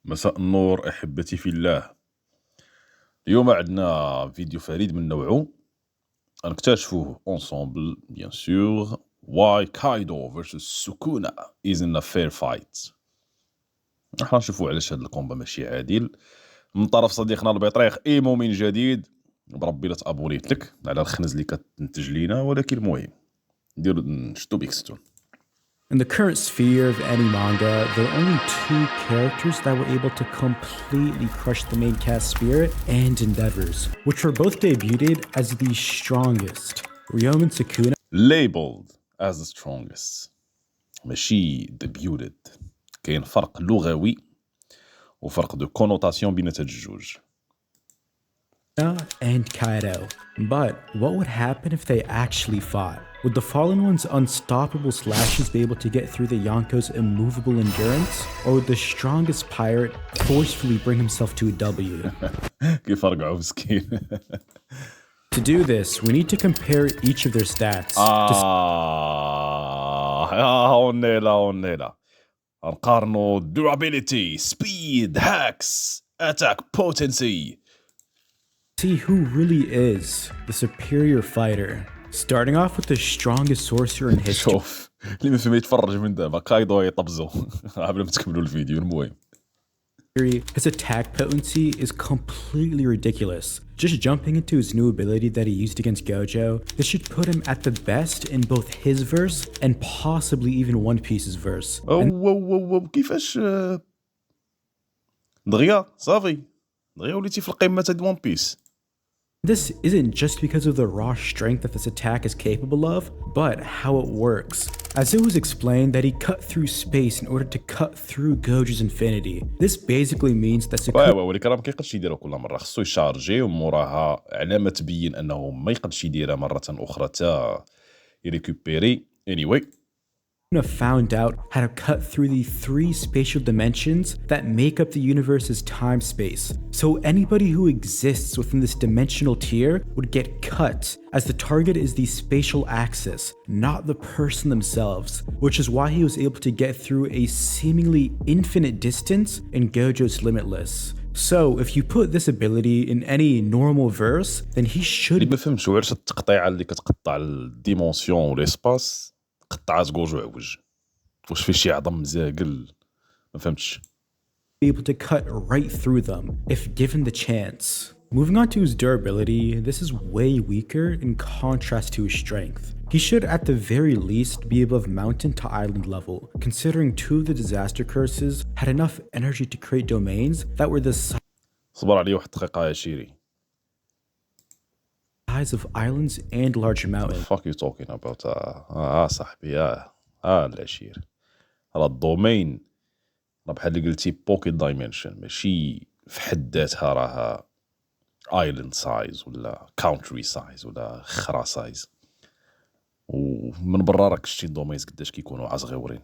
مساء النور أحبتي في الله. اليوم عندنا فيديو فريد من نوعه نكتشفوه ensemble bien sûr. Why Kaido versus Sukuna isn't a fair fight. راح نشوفوا علاش هاد الكومبا ماشي عادل من طرف صديقنا البطريق ايمو من جديد. بربي لا تابونيت لك على الخنز اللي كتنتج لينا، ولكن المهم نديرو نشدو بيكستون. In the current sphere of any manga, there are only two characters that were able to completely crush the main cast spirit and endeavors, which were both debuted as the strongest. Ryoma and Sukuna labeled as the strongest ماشي debuted. كاين فرق لغوي وفرق دو كونوتاسيون بين هاد الجوج. and Kaido. But what would happen if they actually fought? Would the Fallen One's unstoppable slashes be able to get through the Yonko's immovable endurance? Or would the strongest pirate forcefully bring himself to a W? كيف رجعوا مسكين. To do this, we need to compare each of their stats. هونيلا نقارنوا durability, speed, hacks, attack potency. See who really is the superior fighter. Starting off with the strongest sorcerer in history. شوف اللي ما فهم يتفرج من دابا كايدو يطبزو قبل ما تكملوا الفيديو. المهم his attack potency is completely ridiculous. Just jumping into his new ability that he used against Gojo, this should put him at the best in both his verse and possibly even One Piece's verse. كيفاش دغيا صافي دغيا وليتي في القمه تاع ون بيس. This isn't just because of the raw strength that this attack is capable of, but how it works. As it was explained that he cut through space in order to cut through Gojo's infinity. This basically means that Sukuna ولكن راه ما كيقدش يديرها كل مره، خصو يشارجي وموراها علامه تبين انه ما يقدش يديرها مره اخرى تا يريكوبيري. anyway found out how to cut through the three spatial dimensions that make up the universe's time-space. So anybody who exists within this dimensional tier would get cut, as the target is the spatial axis, not the person themselves, which is why he was able to get through a seemingly infinite distance in Gojo's Limitless. So if you put this ability in any normal verse, then he should... اللي ما فهمتش علاش التقطيعه اللي كتقطع الديمونسيون والاسباس قطعات جوج وعوج، واش فيه شي عظم زاقل؟ ما فهمتش. be able to cut right through them if given the chance. Moving on to his durability, this is way weaker in contrast to his strength. He should at the very least be above mountain to island level, considering two of the disaster curses had enough energy to create domains that were the صبر علي واحد الدقيقه يا شيري. size of islands and larger mountains. fuck you talking about صاحبي العشير راه الدومين راه بحال اللي قلتي بوكيت دايمنشن، ماشي في حد ذاتها راها ايلاند سايز ولا كاونتري سايز ولا خرا سايز. ومن برا راك شتي الدومينز قداش كيكونوا عصغيورين.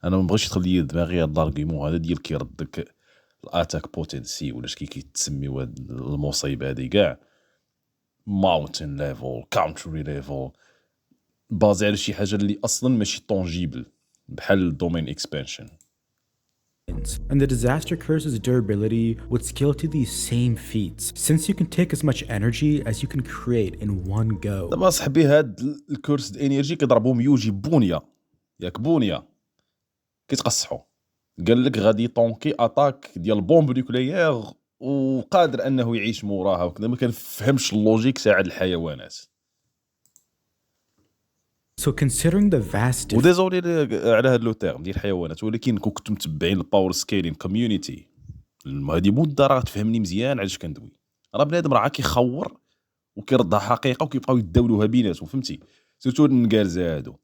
انا ما بغيتش يدخل لي دماغي هاد الارغيومون هذا ديال كيردك الاتاك بوتنسي ولا اش كيتسميو هاد المصيبه هادي كاع mountain level country level بازي على شي حاجه اللي اصلا ماشي طونجيبل بحال domain expansion. And the disaster curse's durability would scale to these same feats, since you can take as much energy as you can create in one go. دابا صاحبي هاد الكورس د انرجي كيضربهم يوجي بونيا ياك بونيا كيتقصحوا. قال لك غادي طونكي اتاك ديال بومب نيوكليير وقادر انه يعيش موراها وكذا. ما كنفهمش اللوجيك تاع الحيوانات. So considering the vast وديزولي على هاد لو تيرم ديال الحيوانات، ولكن كنتو متبعين الباور سكيلين كوميونيتي هادي مده راه تفهمني مزيان علاش كندوي. راه بنادم راه كيخور وكيردها حقيقه وكيبقاو يداولوها بيناتهم، فهمتي؟ سيرتو النكارزه هادو.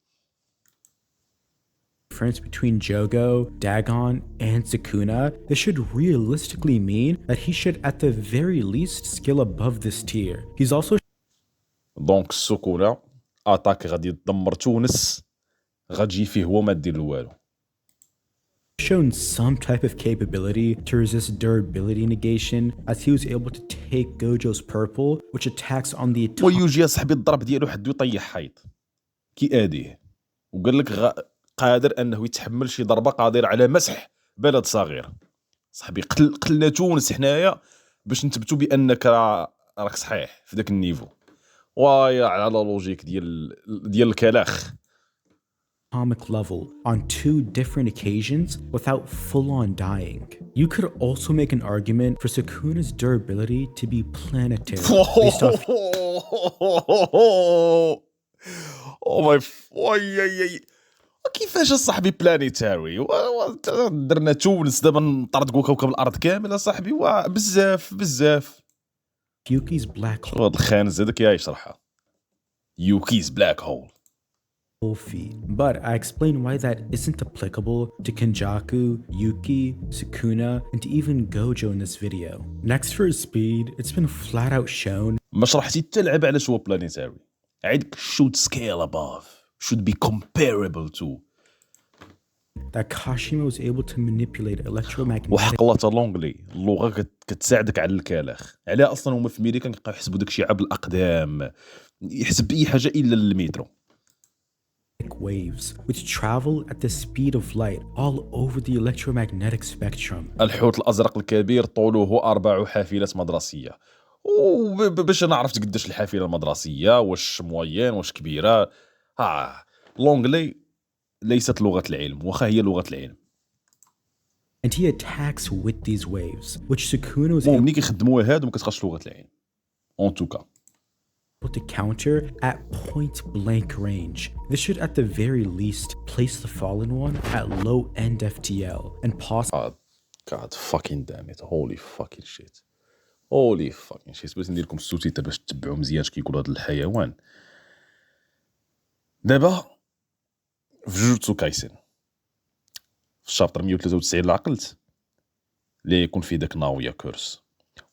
difference between Jogo, Dagon, and Sukuna, this should realistically mean that he should at the very least skill above this tier. He's also دونك السكونة اتاك غادي تدمر تونس، غتجي فيه هو ما دير والو. shown some type of capability to resist durability negation, as he was able to take Gojo's purple, which attacks on the ويجي صاحبي الضرب ديالو حدو يطيح حيط كياديه، وقال لك قادر انه يتحمل شي ضربه قادر على مسح بلد صغير. صاحبي قلنا تونس حنايا باش نثبتوا بانك راك صحيح في داك النيفو ويا على لوجيك ديال الكلاخ. atomic level on two different occasions without full-on dying. You could also make an argument for Sukuna's durability to be planetary based off او ماي وي كيفاش صاحبي بلانيتاري درنا تونس دابا نطردقوا كوكب الارض كامل اصاحبي بزاف Yuki's black شو هاد الخانز هذاك يشرحها يوكيز بلاك هول hole feet. But I explained why that isn't applicable to Kenjaku, Yuki, Sukuna, and even Gojo in this video. Next for his speed, it's been flat out shown ما شرحتي حتى لعبه على شو بلانيتاري عيدك should scale above should be comparable to that Kashimo was able to manipulate electromagnetic وحق الله تالونغلي اللغه كتساعدك على الكلاخ عليها اصلا هما في ميريكان كيبقاو يحسبوا داكشي عبر الاقدام يحسب اي حاجه الا المترو waves which travel at the speed of light all over the electromagnetic spectrum. الحوت الازرق الكبير طوله 4 حافلات مدرسيه وباش انا عرفت قداش الحافله المدرسيه واش موين واش كبيره لونغلي ليست لغه العلم واخا هي لغه العلم. And he attacks with these waves which Sukuna was ملي كيخدموا هادو ما كتبقاش لغه العلم اون توكا able to counter at point blank range. This should at the very least place the fallen one at low end FTL and possibly God fucking damn it holy fucking shit بغيت ندير لكم السوتيتر باش تتبعوا مزيان اش كيقولوا هذا الحيوان. دابا في جوجوتسو كايسن في الشابتر 193 اللي عقلت اللي يكون فيه داك ناويا كورس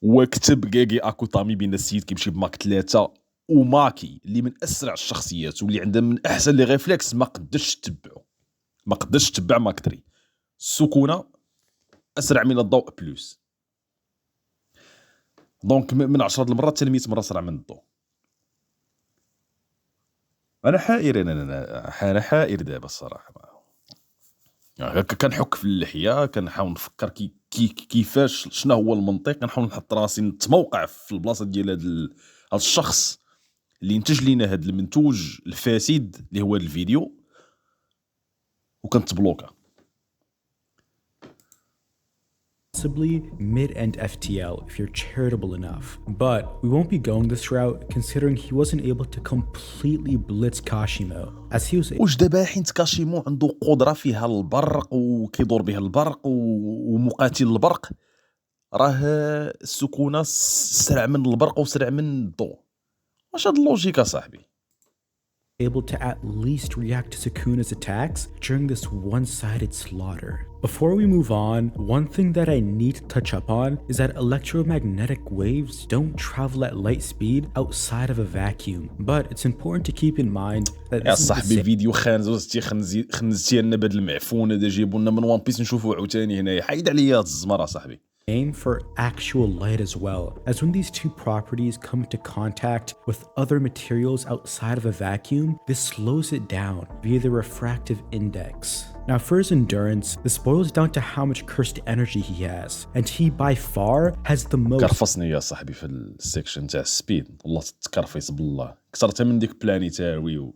وكتب جيجي اكوتامي بين السيد كيمشي بماك 3 وماكي اللي من اسرع الشخصيات واللي عندها من احسن لي ريفلكس ما قدرش تتبع ماك 3. سكونة اسرع من الضوء بلوس دونك من 10 المرات حتى 100 مره اسرع من الضوء. انا حائر دابا الصراحه كنحك في اللحيه كنحاول نفكر كيفاش شنو هو المنطق كنحاول نحط راسي نتموقع في البلاصه ديال هذا الشخص اللي انتج لينا هذا المنتوج الفاسد اللي هو الفيديو وكنتبلوكا possibly mid-end FTL if you're charitable enough. But we won't be going this route considering he wasn't able to completely blitz Kashimo as he was واش دابا حيت كاشيمو عنده قدره فيها البرق وكيدور به البرق ومقاتل البرق راه السكونه سرع من البرق وسرع من الضوء واش هاد اللوجيك صاحبي able to at least react to Sukuna's attacks during this one-sided slaughter. Before we move on, one thing that I need to touch up on is that electromagnetic waves don't travel at light speed outside of a vacuum, but it's important to keep in mind that يا صاحبي فيديو خانزتي خنزتي لنا بهاد المعفون هذا جيبوا لنا من وان بيس نشوفوا عاوتاني هنايا حيد عليا هاد الزمره صاحبي. Aim for actual light as well, as when these two properties come into contact with other materials outside of a vacuum, this slows it down via the refractive index. Now for his endurance, this boils down to how much cursed energy he has, and he by far has the most. كرفصني يا صاحبي في السيكشن تاع السبيد والله تكرفيس بالله كثرتها من ديك بلانيتاري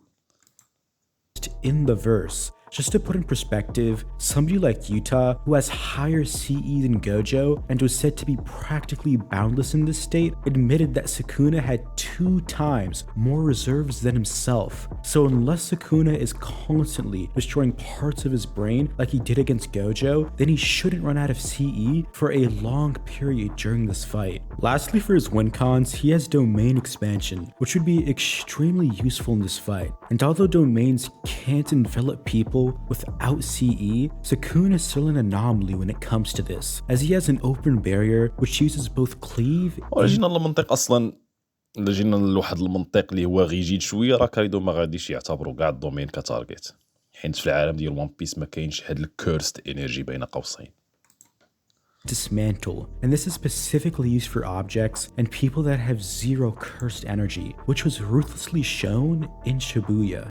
in the verse. Just to put in perspective, somebody like Yuta, who has higher CE than Gojo and was said to be practically boundless in this state, admitted that Sukuna had 2 times more reserves than himself. So unless Sukuna is constantly destroying parts of his brain like he did against Gojo, then he shouldn't run out of CE for a long period during this fight. Lastly, for his win cons, he has domain expansion, which would be extremely useful in this fight. And although domains can't envelop people without CE, Sukuna is still an anomaly when it comes to this, as he has an open barrier which uses both cleave جينا للمنطق اصلا الا جينا لواحد المنطق اللي هو ريجيد شويه راه كايدو ما غاديش يعتبروا كاع الدومين كتارجت حيت في العالم ديال وان بيس ما كاينش هاد الكيرست انرجي بين قوسين dismantle, and this is specifically used for objects and people that have zero cursed energy, which was ruthlessly shown in Shibuya.